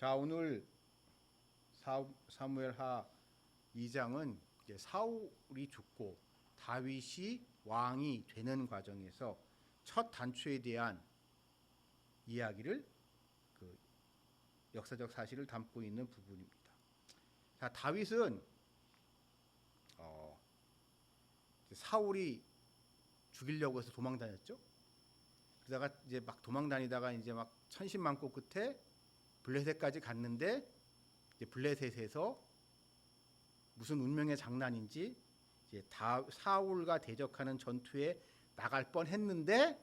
자, 오늘 사무엘하 2장은 이제 사울이 죽고 다윗이 왕이 되는 과정에서 첫 단추에 대한 이야기를 그 역사적 사실을 담고 있는 부분입니다. 자, 다윗은 사울이 죽이려고 해서 도망 다녔죠. 그러다가 이제 막 도망 다니다가 이제 막 천신만고 끝에 블레셋까지 갔는데 이제 블레셋에서 무슨 운명의 장난인지 이제 사울과 대적하는 전투에 나갈 뻔했는데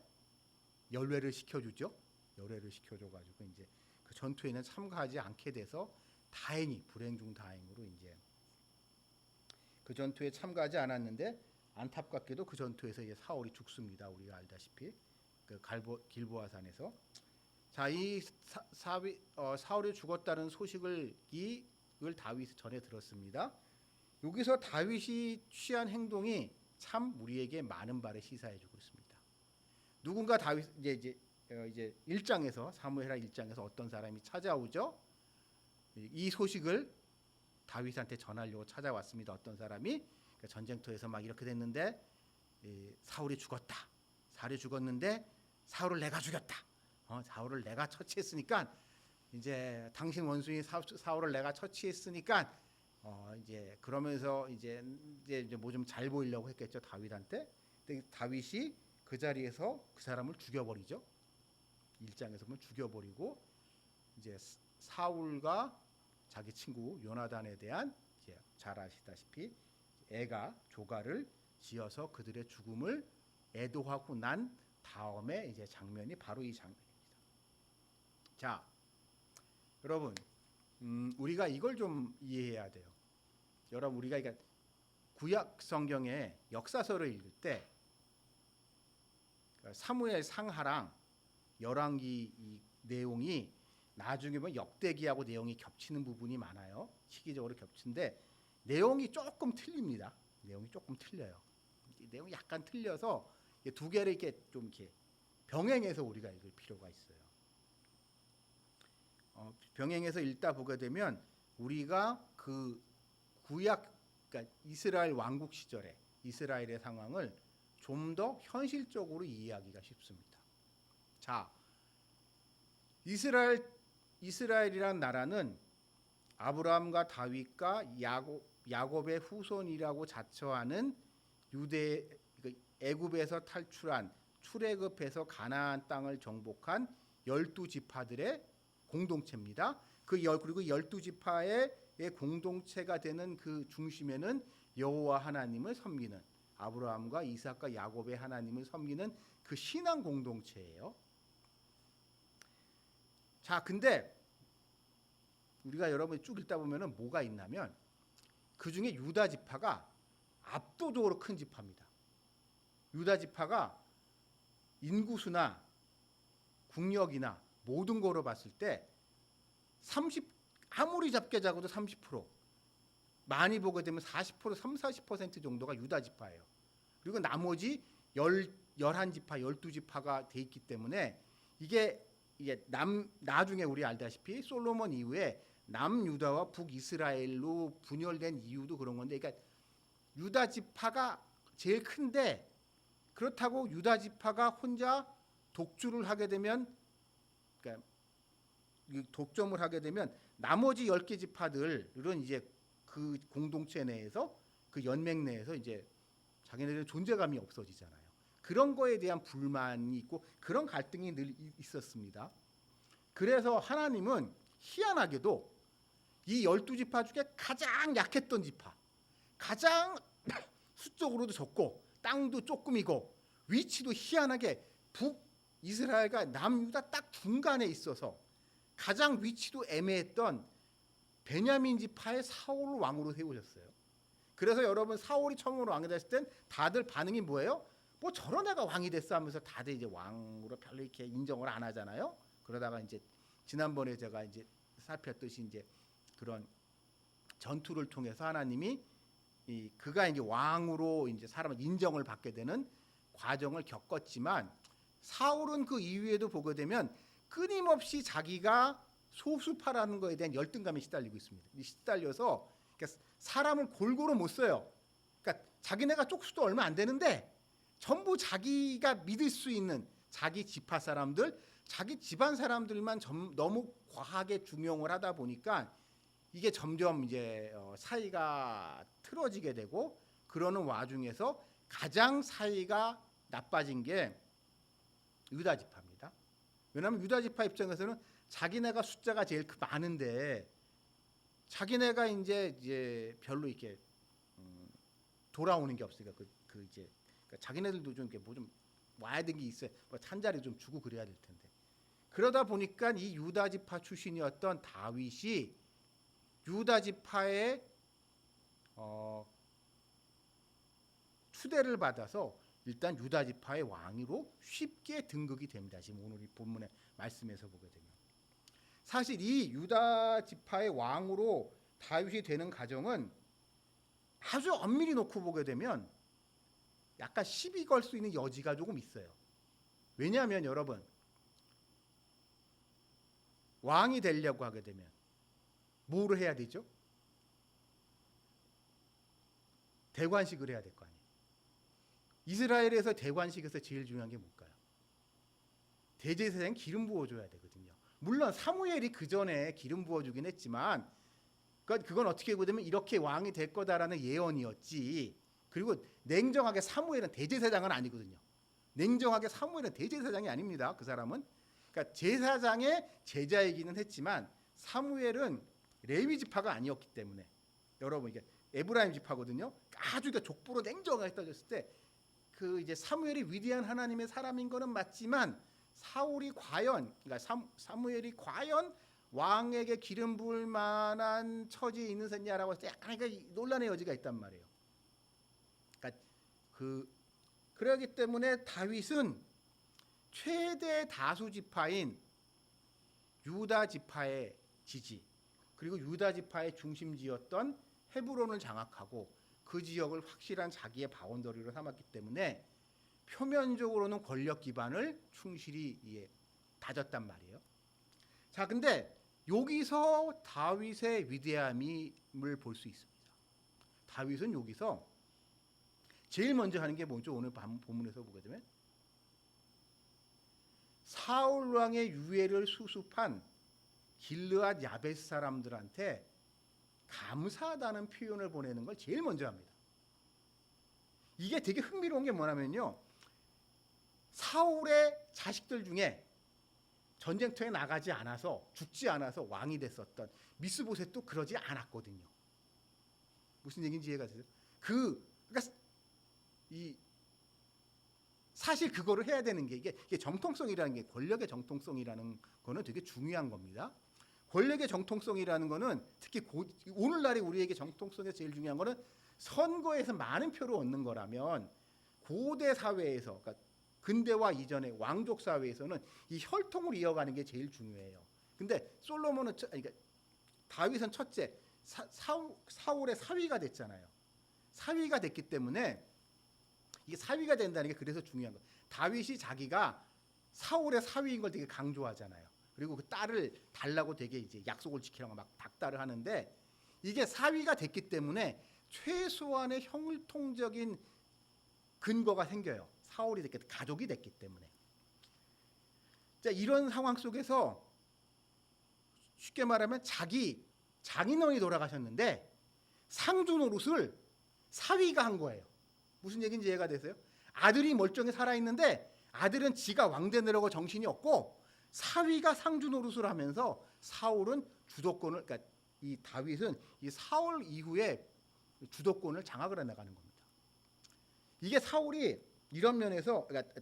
열외를 시켜주죠. 열외를 시켜줘가지고 이제 그 전투에는 참가하지 않게 돼서 다행히 불행 중 다행으로 이제 그 전투에 참가하지 않았는데 안타깝게도 그 전투에서 이제 사울이 죽습니다. 우리가 알다시피 그 길보아산에서. 자, 이 사울이 죽었다는 소식을 다윗이 전해 들었습니다. 여기서 다윗이 취한 행동이 참 우리에게 많은 바를 시사해주고 있습니다. 누군가 다윗 이제 1장에서 사무엘하 1장에서 어떤 사람이 찾아오죠. 이 소식을 다윗한테 전하려고 찾아왔습니다. 어떤 사람이 전쟁터에서 막 이렇게 됐는데 사울이 죽었다. 사울이 죽었는데 사울을 내가 죽였다. 사울을 내가 처치했으니까 이제 당신 원수인 사울을 내가 처치했으니까 이제 그러면서 이제 뭐 좀 잘 보이려고 했겠죠, 다윗한테. 근데 다윗이 그 자리에서 그 사람을 죽여버리죠. 1장에서 보면 죽여버리고 이제 사울과 자기 친구 요나단에 대한 이제 잘 아시다시피 애가 조가를 지어서 그들의 죽음을 애도하고 난 다음에 이제 장면이 바로 이 장면입니다. 자, 여러분, 우리가 이걸 좀 이해해야 돼요. 여러분, 우리가 그러니까 구약 성경의 역사서를 읽을 때 사무엘 상하랑 열왕기 이 내용이 나중에 보면 역대기하고 내용이 겹치는 부분이 많아요. 시기적으로 겹치는데 내용이 조금 틀립니다. 내용이 조금 틀려요. 내용이 약간 틀려서 두 개를 이렇게 좀 이렇게 병행해서 우리가 읽을 필요가 있어요. 병행해서 읽다 보게 되면 우리가 그 구약, 그러니까 이스라엘 왕국 시절에 이스라엘의 상황을 좀 더 현실적으로 이해하기가 쉽습니다. 자, 이스라엘이란 나라는 아브라함과 다윗과 야곱의 후손이라고 자처하는 애굽에서 탈출한 출애굽해서 가나안 땅을 정복한 12지파들의 공동체입니다. 그리고 12지파의 공동체가 되는 그 중심에는 여호와 하나님을 섬기는 아브라함과 이삭과 야곱의 하나님을 섬기는 그 신앙 공동체예요. 자, 근데 우리가 여러분이 쭉 읽다 보면은 뭐가 있냐면 그 중에 유다 지파가 압도적으로 큰 지파입니다. 유다 지파가 인구수나 국력이나 모든 거로 봤을 때 아무리 작게도 30%, 많이 보게 되면 40%, 30-40% 정도가 유다 지파예요. 그리고 나머지 11지파, 12지파가 돼 있기 때문에 이게 나중에 우리 알다시피 솔로몬 이후에 남유다와 북이스라엘로 분열된 이유도 그런 건데, 그러니까 유다 지파가 제일 큰데 그렇다고 유다 지파가 혼자 독주를 하게 되면, 그러니까 독점을 하게 되면 나머지 10개 지파들은 이제 그 공동체 내에서 그 연맹 내에서 이제 자기네들의 존재감이 없어지잖아요. 그런 거에 대한 불만이 있고 그런 갈등이 늘 있었습니다. 그래서 하나님은 희한하게도 이 12지파 중에 가장 약했던 지파, 가장 수적으로도 적고 땅도 조금이고 위치도 희한하게 북이스라엘과 남유다 딱 중간에 있어서 가장 위치도 애매했던 베냐민 지파의 사울을 왕으로 세우셨어요. 그래서 여러분, 사울이 처음으로 왕이 됐을 땐 다들 반응이 뭐예요? 뭐 저런 애가 왕이 됐어 하면서 다들 이제 왕으로 별로 이렇게 인정을 안 하잖아요. 그러다가 이제 지난번에 제가 이제 살폈듯이 이제 그런 전투를 통해서 하나님이 그가 이제 왕으로 이제 사람을 인정을 받게 되는 과정을 겪었지만 사울은 그 이후에도 보게 되면 끊임없이 자기가 소수파라는 거에 대한 열등감에 시달리고 있습니다. 시달려서 그러니까 사람을 골고루 못 써요. 그러니까 자기네가 쪽수도 얼마 안 되는데 전부 자기가 믿을 수 있는 자기 지파 사람들, 자기 집안 사람들만 너무 과하게 중용을 하다 보니까 이게 점점 이제 사이가 틀어지게 되고, 그러는 와중에서 가장 사이가 나빠진 게 유다 지파입니다. 왜냐하면 유다 지파 입장에서는 자기네가 숫자가 제일 많은데 자기네가 이제 별로 이렇게 돌아오는 게 없으니까 그 이제 그러니까 자기네들도 좀 이렇게 뭐 좀 와야 되는 게 있어요. 뭐 한 자리 좀 주고 그래야 될 텐데. 그러다 보니까 이 유다 지파 출신이었던 다윗이 유다 지파의 추대를 받아서 일단 유다 지파의 왕으로 쉽게 등극이 됩니다. 지금 오늘 이 본문의 말씀에서 보게 되면 사실 이 유다 지파의 왕으로 다윗이 되는 과정은 아주 엄밀히 놓고 보게 되면 약간 시비 걸 수 있는 여지가 조금 있어요. 왜냐하면 여러분, 왕이 되려고 하게 되면 뭐를 해야 되죠? 대관식을 해야 될 거 아니에요. 이스라엘에서 대관식에서 제일 중요한 게 뭘까요? 대제사장 기름 부어줘야 되거든요. 물론 사무엘이 그 전에 기름 부어주긴 했지만 그건 어떻게 보면 이렇게 왕이 될 거다라는 예언이었지. 그리고 냉정하게 사무엘은 대제사장은 아니거든요. 냉정하게 사무엘은 대제사장이 아닙니다. 그 사람은 그러니까 제사장의 제자이기는 했지만 사무엘은 레위 지파가 아니었기 때문에 여러분 이게 에브라임 지파거든요. 아주 족보로 냉정하게 따졌을 때 그 이제 사무엘이 위대한 하나님의 사람인 거는 맞지만 사울이 과연 그러니까 사무엘이 과연 왕에게 기름 부을 만한 처지에 있는 셈이냐라고 해서 약간 논란의 여지가 있단 말이에요. 그러니까 그러기 때문에 다윗은 최대 다수 지파인 유다 지파의 지지, 그리고 유다 지파의 중심지였던 헤브론을 장악하고 그 지역을 확실한 자기의 바운더리로 삼았기 때문에 표면적으로는 권력 기반을 충실히 다졌단 말이에요. 자, 근데 여기서 다윗의 위대함을 볼 수 있습니다. 다윗은 여기서 제일 먼저 하는 게 뭐죠? 오늘 본문에서 보게 되면 사울 왕의 유해를 수습한 길르앗 야베스 사람들한테 감사하다는 표현을 보내는 걸 제일 먼저 합니다. 이게 되게 흥미로운 게 뭐냐면요, 사울의 자식들 중에 전쟁터에 나가지 않아서 죽지 않아서 왕이 됐었던 미스보셋도 그러지 않았거든요. 무슨 얘기인지 이해가 되세요? 그러니까 사실 그거를 해야 되는 게 이게 정통성이라는 게, 권력의 정통성이라는 거는 되게 중요한 겁니다. 권력의 정통성이라는 거는 특히 오늘날에 우리에게 정통성에서 제일 중요한 거는 선거에서 많은 표를 얻는 거라면 고대 사회에서 그러니까 근대화 이전의 왕족 사회에서는 이 혈통을 이어가는 게 제일 중요해요. 근데 솔로몬은 그러니까 다윗은 첫째 사울의 사위가 됐잖아요. 사위가 됐기 때문에 이게 사위가 된다는 게 그래서 중요한 거예요. 다윗이 자기가 사울의 사위인 걸 되게 강조하잖아요. 그리고 그 딸을 달라고 되게 이제 약속을 지키라고 막 닥달을 하는데, 이게 사위가 됐기 때문에 최소한의 혈통적인 근거가 생겨요. 사울이 됐기 때문에, 가족이 됐기 때문에. 자, 이런 상황 속에서 쉽게 말하면 자기 장인어른이 돌아가셨는데 상주 노릇을 사위가 한 거예요. 무슨 얘기인지 이해가 되세요? 아들이 멀쩡히 살아있는데 아들은 지가 왕 되느라고 정신이 없고 사위가 상주 노릇을 하면서 사울은 주도권을, 그러니까 이 다윗은 이 사울 이후에 주도권을 장악을 해 나가는 겁니다. 이게 사울이 이런 면에서 그러니까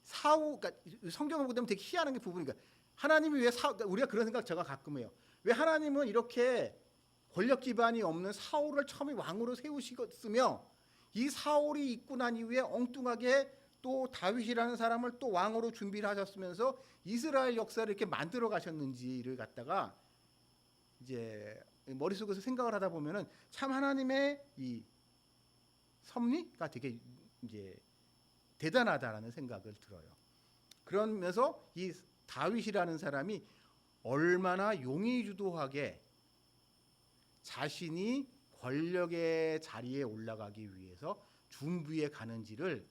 성경을 보게 되면 되게 희한한 게 부분이니까 하나님이 왜 우리가 그런 생각 제가 가끔 해요. 왜 하나님은 이렇게 권력 기반이 없는 사울을 처음에 왕으로 세우셨으며 이 사울이 있고 난 이후에 엉뚱하게 또 다윗이라는 사람을 또 왕으로 준비를 하셨으면서 이스라엘 역사를 이렇게 만들어 가셨는지를 갖다가 이제 머릿속에서 생각을 하다 보면은 참 하나님의 이 섭리가 되게 이제 대단하다라는 생각을 들어요. 그러면서 이 다윗이라는 사람이 얼마나 용의주도하게 자신이 권력의 자리에 올라가기 위해서 준비해 가는지를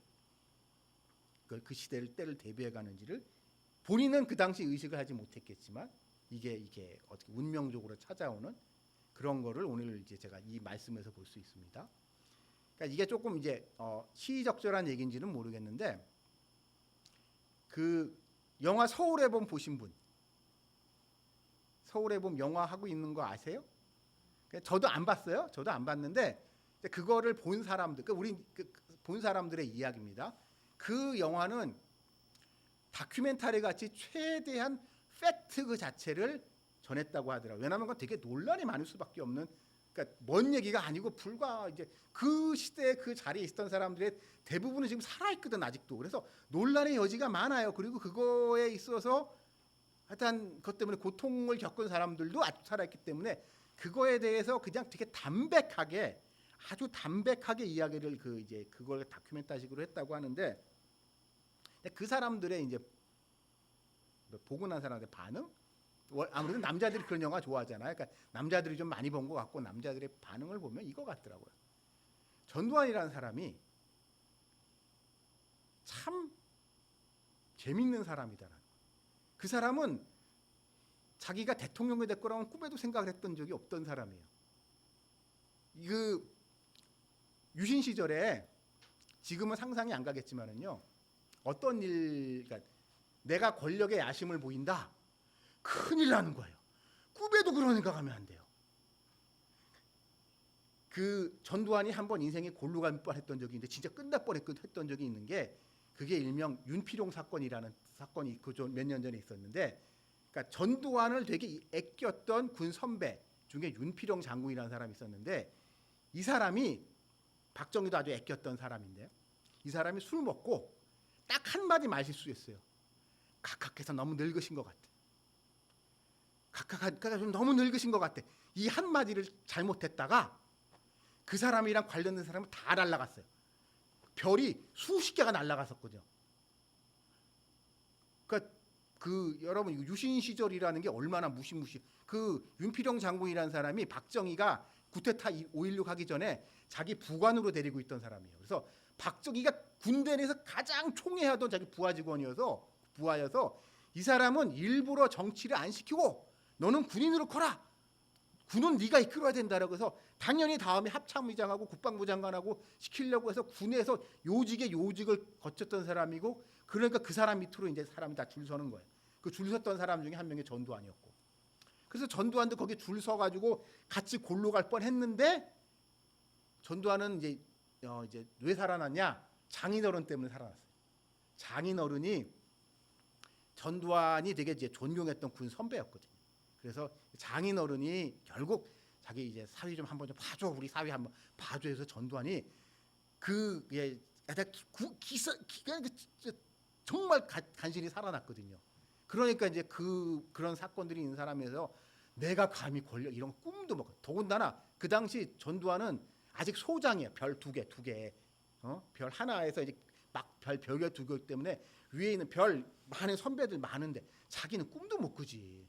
그 시대를 때를 대비해 가는지를 본인은 그 당시 의식을 하지 못했겠지만 이게 어떻게 운명적으로 찾아오는 그런 거를 오늘 이제 제가 이 말씀에서 볼 수 있습니다. 그러니까 이게 조금 이제 시의적절한 얘기인지는 모르겠는데 그 영화 서울의 봄 보신 분, 서울의 봄 영화 하고 있는 거 아세요? 저도 안 봤어요. 저도 안 봤는데 그거를 본 사람들, 우리 본 사람들의 이야기입니다. 그 영화는 다큐멘터리 같이 최대한 팩트 그 자체를 전했다고 하더라고요. 왜냐하면 그건 되게 논란이 많을 수밖에 없는, 그러니까 먼 얘기가 아니고 불과 이제 그 시대에 그 자리에 있었던 사람들의 대부분은 지금 살아있거든 아직도. 그래서 논란의 여지가 많아요. 그리고 그거에 있어서 하여튼 그것 때문에 고통을 겪은 사람들도 아직도 살아있기 때문에 그거에 대해서 그냥 되게 담백하게 아주 담백하게 이야기를 그걸 다큐멘터리식으로 했다고 하는데 그 사람들의 이제 보고 난 사람들의 반응, 아무래도 남자들이 그런 영화 좋아하잖아요. 그러니까 남자들이 좀 많이 본 것 같고 남자들의 반응을 보면 이거 같더라고요. 전두환이라는 사람이 참 재밌는 사람이다라는 거예요. 그 사람은 자기가 대통령이 될 거라고는 꿈에도 생각을 했던 적이 없던 사람이에요. 그 유신 시절에 지금은 상상이 안 가겠지만은요. 어떤 일, 그러니까 내가 권력의 야심을 보인다. 큰일 나는 거예요. 꿈에도 그런 생각하면 안 돼요. 그 전두환이 한번 인생에 골로 갈 뻔했던 적이 있는데 진짜 끝날 뻔했던 적이 있는 게 그게 일명 윤필용 사건이라는 사건이 몇 년 전에 있었는데, 그러니까 전두환을 되게 아꼈던 군 선배 중에 윤필용 장군이라는 사람이 있었는데 이 사람이 박정희도 아주 아꼈던 사람인데 이 사람이 술 먹고 딱 한마디 마실 수 있어요. 각하께서 너무 늙으신 것 같아. 각하가 좀 너무 늙으신 것 같아. 이 한마디를 잘못했다가 그 사람이랑 관련된 사람은 다 날아갔어요. 별이 수십 개가 날아갔었거든요. 그러니까 여러분 유신 시절이라는 게 얼마나 무시무시. 그 윤필용 장군이라는 사람이 박정희가 구테타 5.16 하기 전에 자기 부관으로 데리고 있던 사람이에요. 그래서 박정희가 군대 내에서 가장 총애하던 자기 부하여서 이 사람은 일부러 정치를 안 시키고 너는 군인으로 커라. 군은 네가 이끌어야 된다라고 해서 당연히 다음에 합참의장하고 국방부 장관하고 시키려고 해서 군에서 요직을 거쳤던 사람이고, 그러니까 그 사람 밑으로 이제 사람이 다 줄 서는 거예요. 그 줄 섰던 사람 중에 한 명이 전두환이었고, 그래서 전두환도 거기 줄 서가지고 같이 골로 갈 뻔했는데 전두환은 이제 왜 살아났냐? 장인어른 때문에 살아났어요. 장인어른이 전두환이 되게 이제 존경했던 군 선배였거든요. 그래서 장인어른이 결국 자기 이제 사위 좀 한번 좀 봐줘, 우리 사위 한번 봐줘 해서 전두환이 정말 간신히 살아났거든요. 그러니까 이제 그런 사건들이 있는 사람에서 내가 감히 권력 이런 꿈도 못. 더군다나 그 당시 전두환은 아직 소장이에요. 별 두 개, 별 하나에서 이제 막 별개 두 개 때문에 위에 있는 별 많은 선배들 많은데 자기는 꿈도 못 꾸지.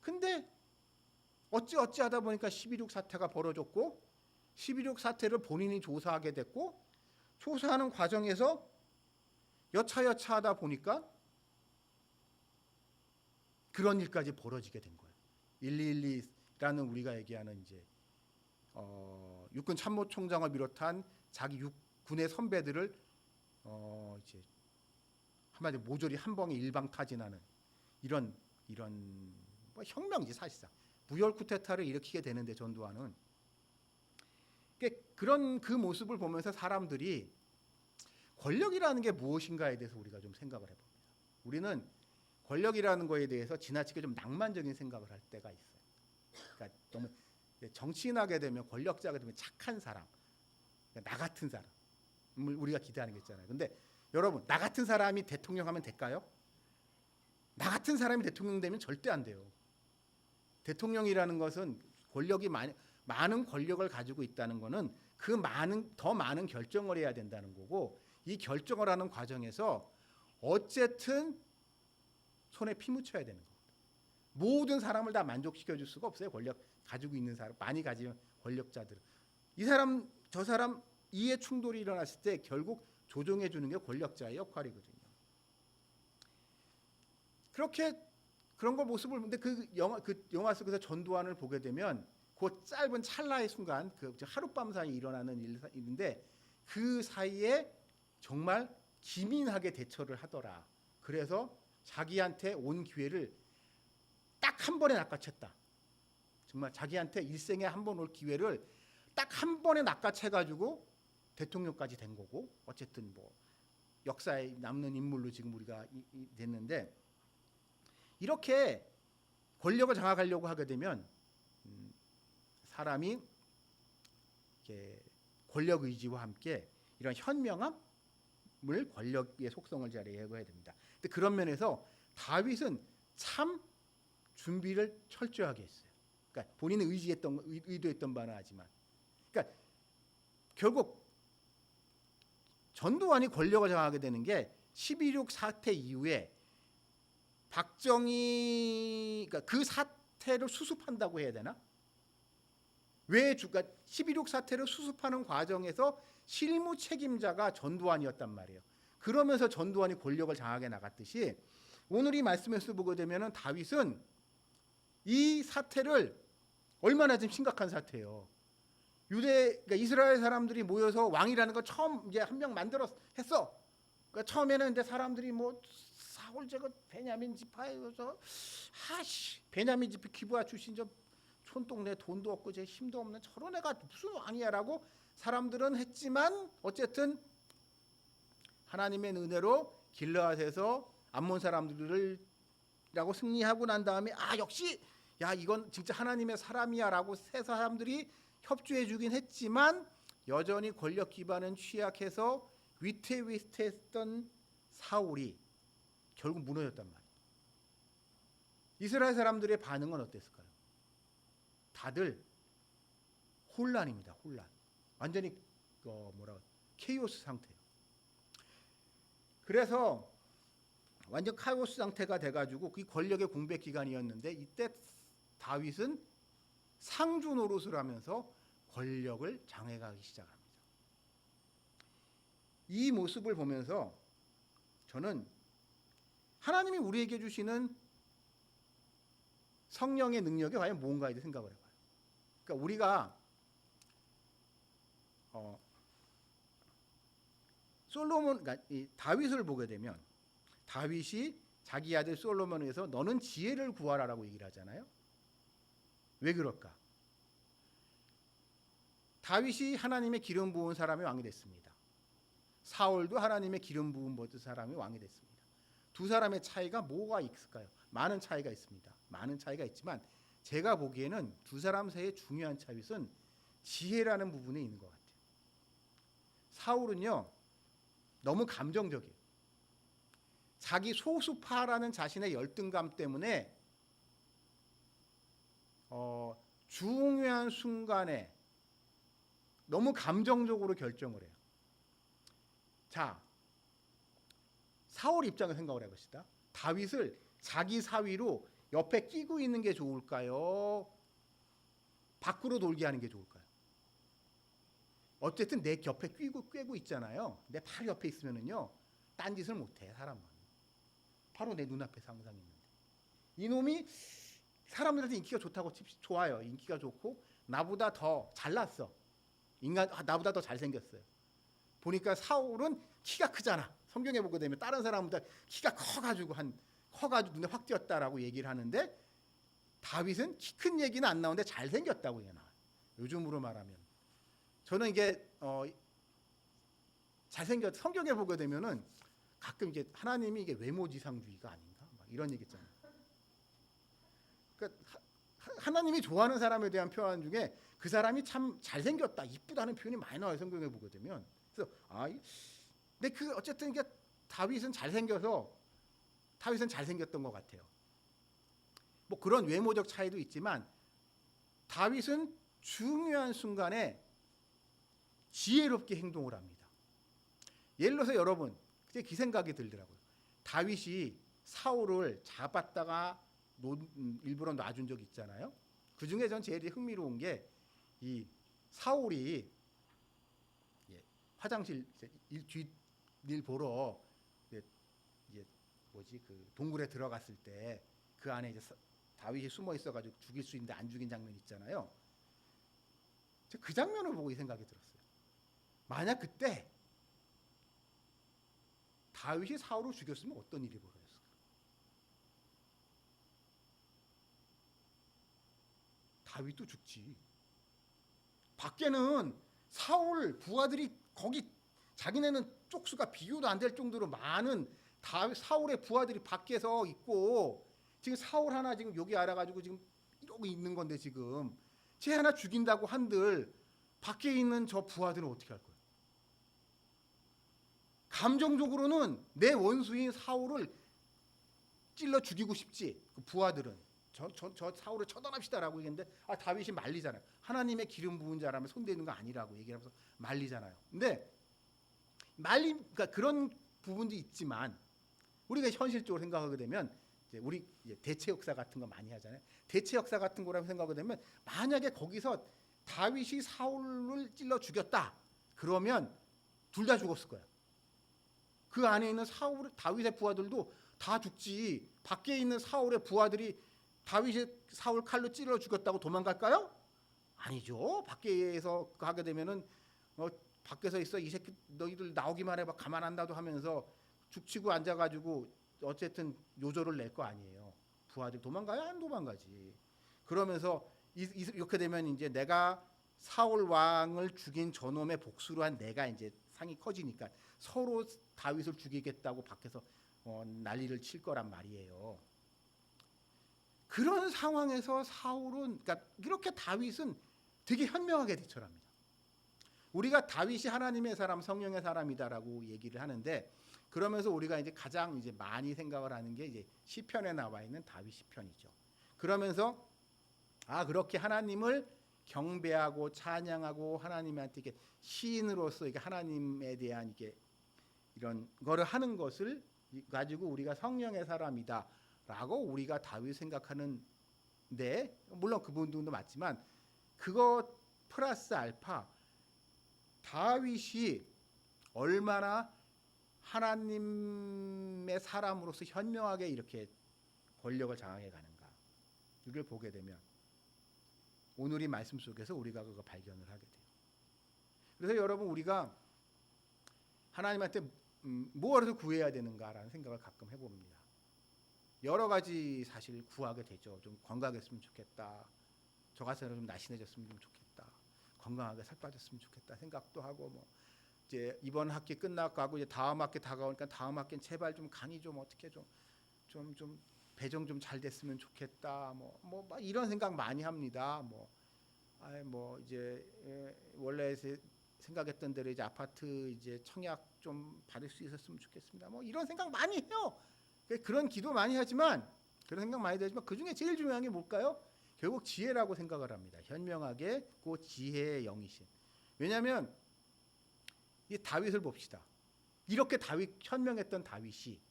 근데 어찌 하다 보니까 12.6 사태가 벌어졌고 12.6 사태를 본인이 조사하게 됐고 조사하는 과정에서 여차하다 보니까 그런 일까지 벌어지게 된 거예요. 1.2.1.2라는 우리가 얘기하는 이제 육군 참모총장을 비롯한 자기 군의 선배들을 이제 한마디 모조리 한 방에 일방타진하는 이런 뭐 혁명이지 사실상. 무혈 쿠데타를 일으키게 되는데 전두환은 그런 그 모습을 보면서 사람들이 권력이라는 게 무엇인가에 대해서 우리가 좀 생각을 해봅니다. 우리는 권력이라는 거에 대해서 지나치게 좀 낭만적인 생각을 할 때가 있어요. 그러니까 너무 정치인하게 되면 권력자가 되면 착한 사람, 나 같은 사람을 우리가 기대하는 게 있잖아요. 근데 여러분 나 같은 사람이 대통령 하면 될까요? 나 같은 사람이 대통령 되면 절대 안 돼요. 대통령이라는 것은 권력이 많은 권력을 가지고 있다는 것은 더 많은 결정을 해야 된다는 거고, 이 결정을 하는 과정에서 어쨌든 손에 피 묻혀야 되는 겁니다. 모든 사람을 다 만족시켜 줄 수가 없어요. 권력 가지고 있는 사람, 많이 가진 권력자들은. 이 사람 저 사람 이해 충돌이 일어났을 때 결국 조정해 주는 게 권력자의 역할이거든요. 그렇게 그런 걸 모습을 근데 그 영화 속에서 전두환을 보게 되면 그 짧은 찰나의 순간 그 하룻밤 사이에 일어나는 일인데 그 사이에 정말 기민하게 대처를 하더라. 그래서 자기한테 온 기회를 딱 한 번에 낚아챘다. 정말 자기한테 일생에 한 번 올 기회를 딱 한 번에 낚아채가지고 대통령까지 된 거고 어쨌든 뭐 역사에 남는 인물로 지금 우리가 됐는데 이렇게 권력을 장악하려고 하게 되면 사람이 이렇게 권력 의지와 함께 이런 현명함을 권력의 속성을 잘 이해해야 됩니다. 근데 그런 면에서 다윗은 참 준비를 철저하게 했어요. 그러니까 본인이 의도했던 바는 하지만, 그러니까 결국 전두환이 권력을 장악하게 되는 게 12.6 사태 이후에 박정희 그러니까 그 사태를 수습한다고 해야 되나? 그러니까 12.6 사태를 수습하는 과정에서 실무 책임자가 전두환이었단 말이에요. 그러면서 전두환이 권력을 장악해 나갔듯이 오늘 이 말씀에서 보게 되면은 다윗은 이 사태를 얼마나 좀 심각한 사태예요. 그러니까 이스라엘 사람들이 모여서 왕이라는 거 처음 이제 한 명 했어. 그러니까 처음에는 이제 사람들이 뭐 사울 제거 베냐민 지파에서 베냐민 지파 기브아 출신 저 촌동네 돈도 없고 제 힘도 없는 저런 애가 무슨 왕이야라고 사람들은 했지만 어쨌든 하나님의 은혜로 길르앗에서 암몬 사람들을 라고 승리하고 난 다음에 역시 야 이건 진짜 하나님의 사람이야라고 세 사람들이 협조해 주긴 했지만 여전히 권력 기반은 취약해서 위태위태했던 사울이 결국 무너졌단 말이에요. 이스라엘 사람들의 반응은 어땠을까요? 다들 혼란입니다. 혼란. 완전히 케이오스 상태예요. 그래서 완전 카오스 상태가 돼가지고 그 권력의 공백 기간이었는데 이때 다윗은 상주 노릇을 하면서 권력을 장해가기 시작합니다. 이 모습을 보면서 저는 하나님이 우리에게 주시는 성령의 능력이 과연 뭔가에 대해 생각을 해봐요. 그러니까 우리가 그러니까 이 다윗을 보게 되면 다윗이 자기 아들 솔로몬을 위해서 너는 지혜를 구하라라고 얘기를 하잖아요. 왜 그럴까? 다윗이 하나님의 기름 부은 사람이 왕이 됐습니다. 사울도 하나님의 기름 부은 사람이 왕이 됐습니다. 두 사람의 차이가 뭐가 있을까요? 많은 차이가 있습니다. 많은 차이가 있지만 제가 보기에는 두 사람 사이의 중요한 차이는 지혜라는 부분에 있는 것 같아요. 사울은요 너무 감정적이에요. 자기 소수파라는 자신의 열등감 때문에 중요한 순간에 너무 감정적으로 결정을 해요. 자, 사울 입장을 생각을 해봅시다. 다윗을 자기 사위로 옆에 끼고 있는 게 좋을까요? 밖으로 돌게 하는 게 좋을까요? 어쨌든 내 옆에 꿰고 있잖아요. 내 바로 옆에 있으면은요, 딴짓을 못해 사람은. 바로 내 눈앞에 항상 있는데 이놈이 사람들한테 인기가 좋다고 좋아요. 인기가 좋고 나보다 더 잘났어. 나보다 더 잘생겼어요. 보니까 사울은 키가 크잖아. 성경에 보게 되면 다른 사람보다 키가 커가지고 눈에 확 띄었다라고 얘기를 하는데 다윗은 키 큰 얘기는 안 나오는데 잘생겼다고 얘기가 나와요. 요즘으로 말하면 저는 이게 성경에 보게 되면은 가끔 이게 하나님이 이게 외모지상주의가 아닌가 막 이런 얘기 있잖아요. 그러니까 하나님이 좋아하는 사람에 대한 표현 중에 그 사람이 참 잘생겼다, 이쁘다는 표현이 많이 나와요. 성경에 보게 되면. 그래서 근데 어쨌든 이게 다윗은 잘생겼던 것 같아요. 뭐 그런 외모적 차이도 있지만 다윗은 중요한 순간에 지혜롭게 행동을 합니다. 예를 들어서 여러분, 그 생각이 들더라고요. 다윗이 사울을 잡았다가 일부러 놔준 적 있잖아요. 그 중에 전 제일 흥미로운 게 이 사울이 화장실 뒷일 보러 이제 뭐지 그 동굴에 들어갔을 때 그 안에 이제 다윗이 숨어 있어가지고 죽일 수 있는데 안 죽인 장면 있잖아요. 그 장면을 보고 이 생각이 들었어요. 만약 그때 다윗이 사울을 죽였으면 어떤 일이 벌어졌을까? 다윗도 죽지. 밖에는 사울 부하들이 거기 자기네는 쪽수가 비교도 안 될 정도로 많은 사울의 부하들이 밖에서 있고 지금 사울 하나 지금 여기 알아가지고 지금 이러고 있는 건데 지금 쟤 하나 죽인다고 한들 밖에 있는 저 부하들은 어떻게 할 거예요? 감정적으로는 내 원수인 사울을 찔러 죽이고 싶지. 그 부하들은 저 사울을 처단합시다라고 얘기했는데 다윗이 말리잖아요. 하나님의 기름 부은 자라면 손대는 거 아니라고 얘기하면서 말리잖아요. 근데 그러니까 그런 부분도 있지만 우리가 현실적으로 생각하게 되면 우리 대체 역사 같은 거 많이 하잖아요. 대체 역사 같은 거라고 생각하게 되면 만약에 거기서 다윗이 사울을 찔러 죽였다. 그러면 둘 다 죽었을 거야. 그 안에 있는 다윗의 부하들도 다 죽지. 밖에 있는 사울의 부하들이 다윗이 사울 칼로 찔러 죽였다고 도망갈까요? 아니죠. 밖에서 하게 되면은 밖에서 있어 이 새끼 너희들 나오기만 해봐 가만 안 놔도 하면서 죽치고 앉아가지고 어쨌든 요조를 낼 거 아니에요. 부하들 도망가요? 안 도망가지. 그러면서 이렇게 되면 이제 내가 사울 왕을 죽인 저놈의 복수로 한 내가 이제 상이 커지니까 서로 다윗을 죽이겠다고 밖에서 난리를 칠 거란 말이에요. 그런 상황에서 사울은 그러니까 이렇게 다윗은 되게 현명하게 대처합니다. 우리가 다윗이 하나님의 사람, 성령의 사람이다라고 얘기를 하는데 그러면서 우리가 이제 가장 이제 많이 생각을 하는 게 이제 시편에 나와 있는 다윗 시편이죠. 그러면서 그렇게 하나님을 경배하고 찬양하고 하나님한테 이게 시인으로서 이게 하나님에 대한 이게 이런 거를 하는 것을 가지고 우리가 성령의 사람이다라고 우리가 다윗 생각하는데 물론 그분도 맞지만 그것 플러스 알파 다윗이 얼마나 하나님의 사람으로서 현명하게 이렇게 권력을 장악해 가는가를 보게 되면 오늘 이 말씀 속에서 우리가 그거 발견을 하게 돼요. 그래서 여러분 우리가 하나님한테 무엇을 구해야 되는가라는 생각을 가끔 해봅니다. 여러 가지 사실 구하게 되죠. 좀 건강했으면 좋겠다. 저 같은 좀 날씬해졌으면 좀 좋겠다. 건강하게 살 빠졌으면 좋겠다 생각도 하고 뭐 이제 이번 학기 끝나고 이제 다음 학기 다가오니까 다음 학기는 제발 좀 간이 좀 어떻게 좀 배정 좀 잘 됐으면 좋겠다. 뭐 이런 생각 많이 합니다. 뭐 이제 원래 생각했던 대로 이제 아파트 이제 청약 좀 받을 수 있었으면 좋겠습니다. 뭐 이런 생각 많이 해요. 그런 기도 많이 하지만 그런 생각 많이 하지만 그 중에 제일 중요한 게 뭘까요? 결국 지혜라고 생각을 합니다. 현명하게 그 지혜의 영이신. 왜냐하면 이 다윗을 봅시다. 이렇게 현명했던 다윗이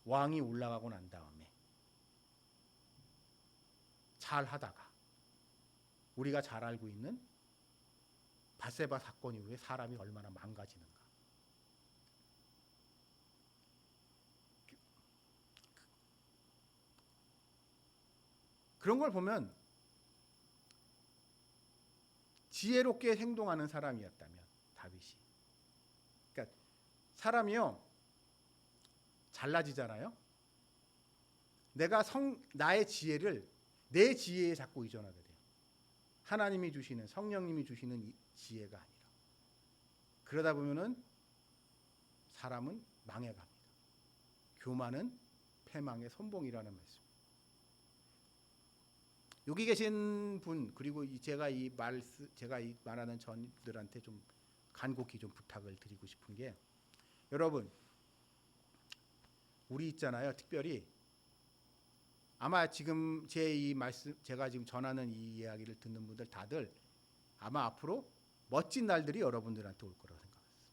왕이 올라가고 난 다음에 잘 하다가 우리가 잘 알고 있는 밧세바 사건 이후에 사람이 얼마나 망가지는가. 그런 걸 보면 지혜롭게 행동하는 사람이었다면 다윗이 그러니까 사람이요 잘나지잖아요. 내가 나의 지혜를 내 지혜에 자꾸 의존하게 돼요. 하나님이 주시는 성령님이 주시는 이 지혜가 아니라 그러다 보면은 사람은 망해갑니다. 교만은 패망의 선봉이라는 말씀. 여기 계신 분 그리고 제가 이 말하는 전들한테 좀 간곡히 좀 부탁을 드리고 싶은 게 여러분 우리 있잖아요. 특별히 아마 지금 제가 지금 전하는 이 이야기를 듣는 분들 다들 아마 앞으로 멋진 날들이 여러분들한테 올 거라고 생각합니다.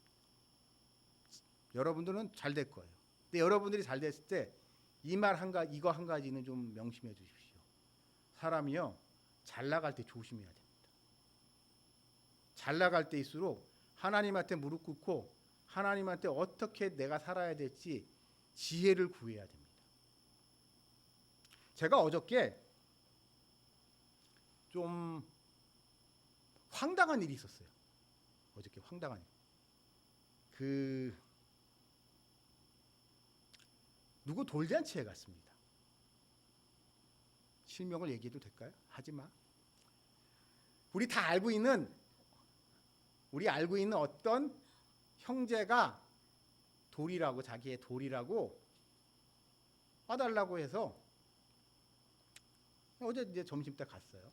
여러분들은 잘 될 거예요. 근데 여러분들이 잘 됐을 때 이 말 이거 한 가지는 좀 명심해 주십시오. 사람이요, 잘 나갈 때 조심해야 됩니다. 잘 나갈 때일수록 하나님한테 무릎 꿇고 하나님한테 어떻게 내가 살아야 될지 지혜를 구해야 됩니다. 제가 어저께 좀 황당한 일이 있었어요. 어저께 황당한 일. 누구 돌잔치에 갔습니다. 실명을 얘기해도 될까요? 하지 마. 우리 알고 있는 어떤 형제가 자기의 돌이라고 와달라고 해서 어제 이제 점심 때 갔어요.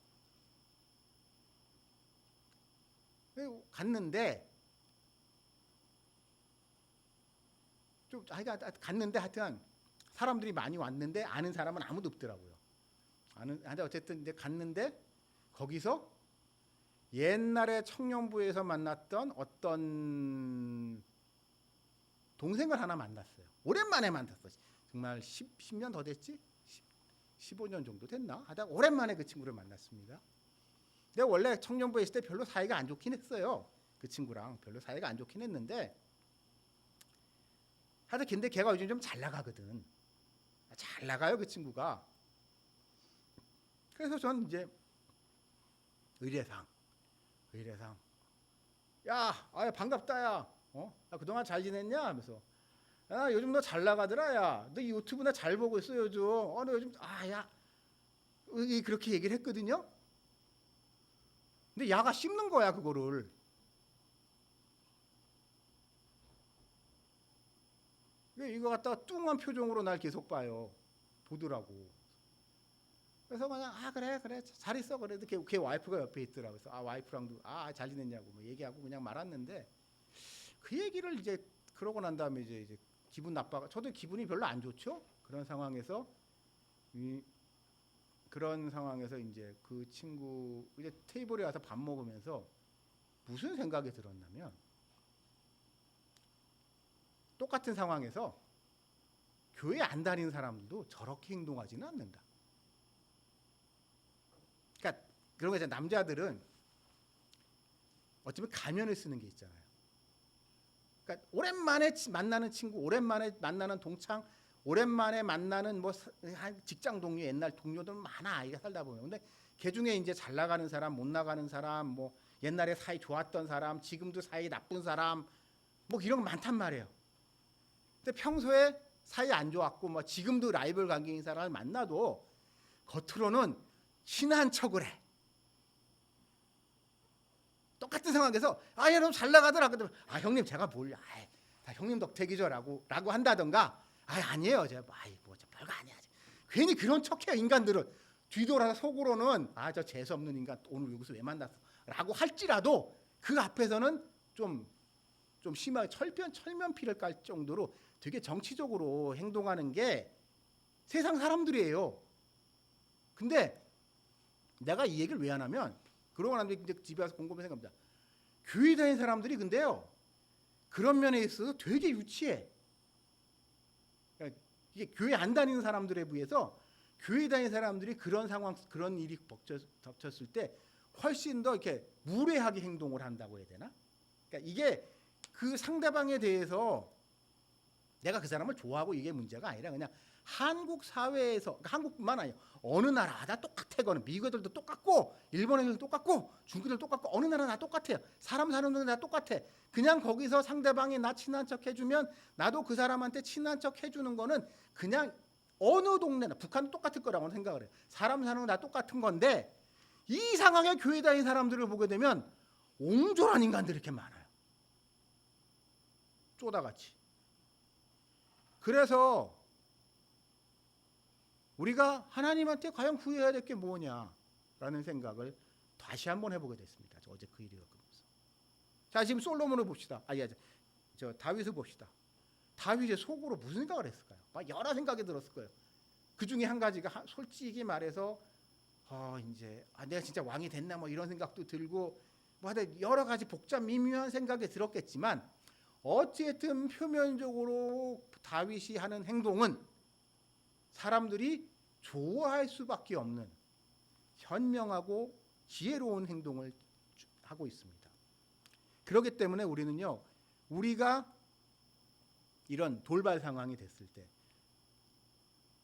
갔는데 하여튼 사람들이 많이 왔는데 아는 사람은 아무도 없더라고요. 어쨌든 이제 갔는데 거기서 옛날에 청년부에서 만났던 어떤 동생을 하나 만났어요. 오랜만에 만났어. 정말 10년 더 됐지? 15년 정도 됐나? 하다가 오랜만에 그 친구를 만났습니다. 내가 원래 청년부에 있을 때 별로 사이가 안 좋긴 했어요. 그 친구랑 별로 사이가 안 좋긴 했는데 하여튼 근데 걔가 요즘 좀 잘 나가거든. 잘 나가요, 그 친구가. 그래서 저는 이제 의례상 야, 반갑다, 야. 야, 그동안 잘 지냈냐? 하면서 야, 요즘 너 잘 나가더라, 야. 너 유튜브 나 잘 보고 있어, 요즘. 너 요즘 야. 그렇게 얘기를 했거든요. 근데 야가 씹는 거야, 그거를. 이거 갖다가 뚱한 표정으로 날 계속 보더라고. 그래서 그냥 그래 잘 있어. 그래도 걔 와이프가 옆에 있더라고. 그래서 와이프랑도 잘 지냈냐고 뭐 얘기하고 그냥 말았는데 그 얘기를 이제 그러고 난 다음에 이제 기분 나빠가 저도 기분이 별로 안 좋죠. 그런 상황에서 이제 그 친구 이제 테이블에 와서 밥 먹으면서 무슨 생각이 들었냐면 똑같은 상황에서 교회 안 다니는 사람들도 저렇게 행동하지는 않는다. 그러니까 그런 거 있잖아요. 남자들은 어쩌면 가면을 쓰는 게 있잖아요. 그러니까 오랜만에 만나는 친구, 오랜만에 만나는 동창, 오랜만에 만나는 뭐 직장 동료, 옛날 동료들 많아, 아이가 살다 보면. 근데 걔 중에 이제 잘 나가는 사람, 못 나가는 사람, 뭐 옛날에 사이 좋았던 사람, 지금도 사이 나쁜 사람, 뭐 이런 거 많단 말이에요. 근데 평소에 사이 안 좋았고 뭐 지금도 라이벌 관계인 사람을 만나도 겉으로는 친한 척을 해. 똑같은 상황에서 야, 너 잘 나가더라. 형님 제가 다 형님 덕택이죠라고 한다던가 아니에요. 제가 뭐 별거 아니야. 괜히 그런 척해요. 인간들은 뒤돌아서 속으로는 저 재수 없는 인간 오늘 여기서 왜 만났어라고 할지라도 그 앞에서는 좀 심하게 철면피를 깔 정도로 되게 정치적으로 행동하는 게 세상 사람들이에요. 근데 내가 이 얘기를 왜 하냐면 그러고 나면 이제 집에 와서 곰곰이 생각합니다. 교회 다니는 사람들이 근데요 그런 면에 있어서 되게 유치해. 그러니까 이게 교회 안 다니는 사람들에 비해서 교회 다니는 사람들이 그런 일이 덮쳤을 때 훨씬 더 이렇게 무례하게 행동을 한다고 해야 되나? 그러니까 이게 그 상대방에 대해서 내가 그 사람을 좋아하고 이게 문제가 아니라 그냥 한국 사회에서 한국뿐만 아니에요. 어느 나라 다 똑같아. 거는 미국 애들도 똑같고 일본 애들도 똑같고 중국 애들도 똑같고 어느 나라 다 똑같아요. 사람 사는 데다 똑같아. 그냥 거기서 상대방이 나 친한 척 해주면 나도 그 사람한테 친한 척 해주는 거는 그냥 어느 동네나 북한도 똑같을 거라고 생각을 해요. 사람 사는 거 다 똑같은 건데 이 상황에 교회 다니는 사람들을 보게 되면 옹졸한 인간들이 이렇게 많아요. 쪼다같이. 그래서 우리가 하나님한테 과연 구해야 될 게 뭐냐라는 생각을 다시 한번 해보게 됐습니다. 어제 그 일이 겪으면서. 자, 지금 솔로몬을 봅시다. 저 다윗을 봅시다. 다윗이 속으로 무슨 생각을 했을까요? 여러 생각이 들었을 거예요. 그 중에 한 가지가 솔직히 말해서 이제 내가 진짜 왕이 됐나 뭐 이런 생각도 들고 뭐 하여튼 여러 가지 복잡 미묘한 생각이 들었겠지만 어쨌든 표면적으로 다윗이 하는 행동은 사람들이 좋아할 수밖에 없는 현명하고 지혜로운 행동을 하고 있습니다. 그렇기 때문에 우리는요, 우리가 이런 돌발 상황이 됐을 때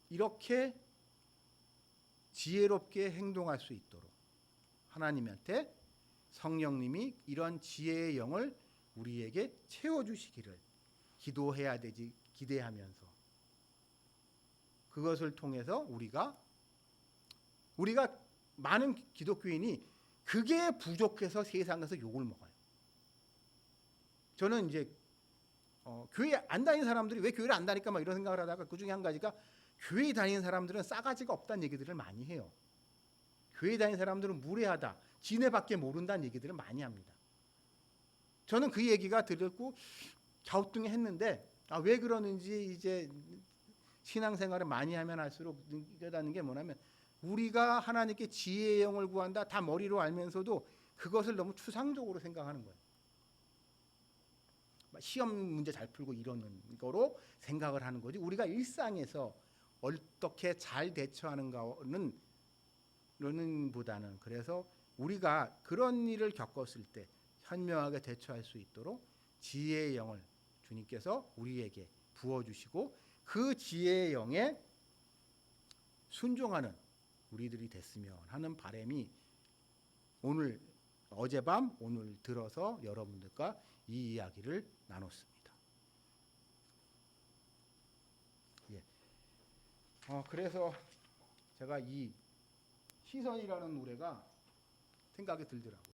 이렇게 지혜롭게 행동할 수 있도록 하나님한테 성령님이 이런 지혜의 영을 우리에게 채워주시기를 기도해야 되지, 기대하면서 그것을 통해서 우리가 많은 기독교인이 그게 부족해서 세상에서 욕을 먹어요. 저는 이제 교회 안 다니는 사람들이 왜 교회를 안 다닐까 막 이런 생각을 하다가 그 중에 한 가지가 교회 다니는 사람들은 싸가지가 없다는 얘기들을 많이 해요. 교회 다니는 사람들은 무례하다, 지네밖에 모른다는 얘기들을 많이 합니다. 저는 그 얘기가 들었고 갸우뚱했는데 왜 그러는지 이제 신앙생활을 많이 하면 할수록 깨닫는 게 뭐냐면 우리가 하나님께 지혜의 영을 구한다 다 머리로 알면서도 그것을 너무 추상적으로 생각하는 거예요. 시험 문제 잘 풀고 이러는 거로 생각을 하는 거지 우리가 일상에서 어떻게 잘 대처하는 거는 보다는 그래서 우리가 그런 일을 겪었을 때 현명하게 대처할 수 있도록 지혜의 영을 주님께서 우리에게 부어주시고 그 지혜의 영에 순종하는 우리들이 됐으면 하는 바람이 어젯밤 오늘 들어서 여러분들과 이 이야기를 나눴습니다. 예. 그래서 제가 이 시선이라는 노래가 생각이 들더라고요.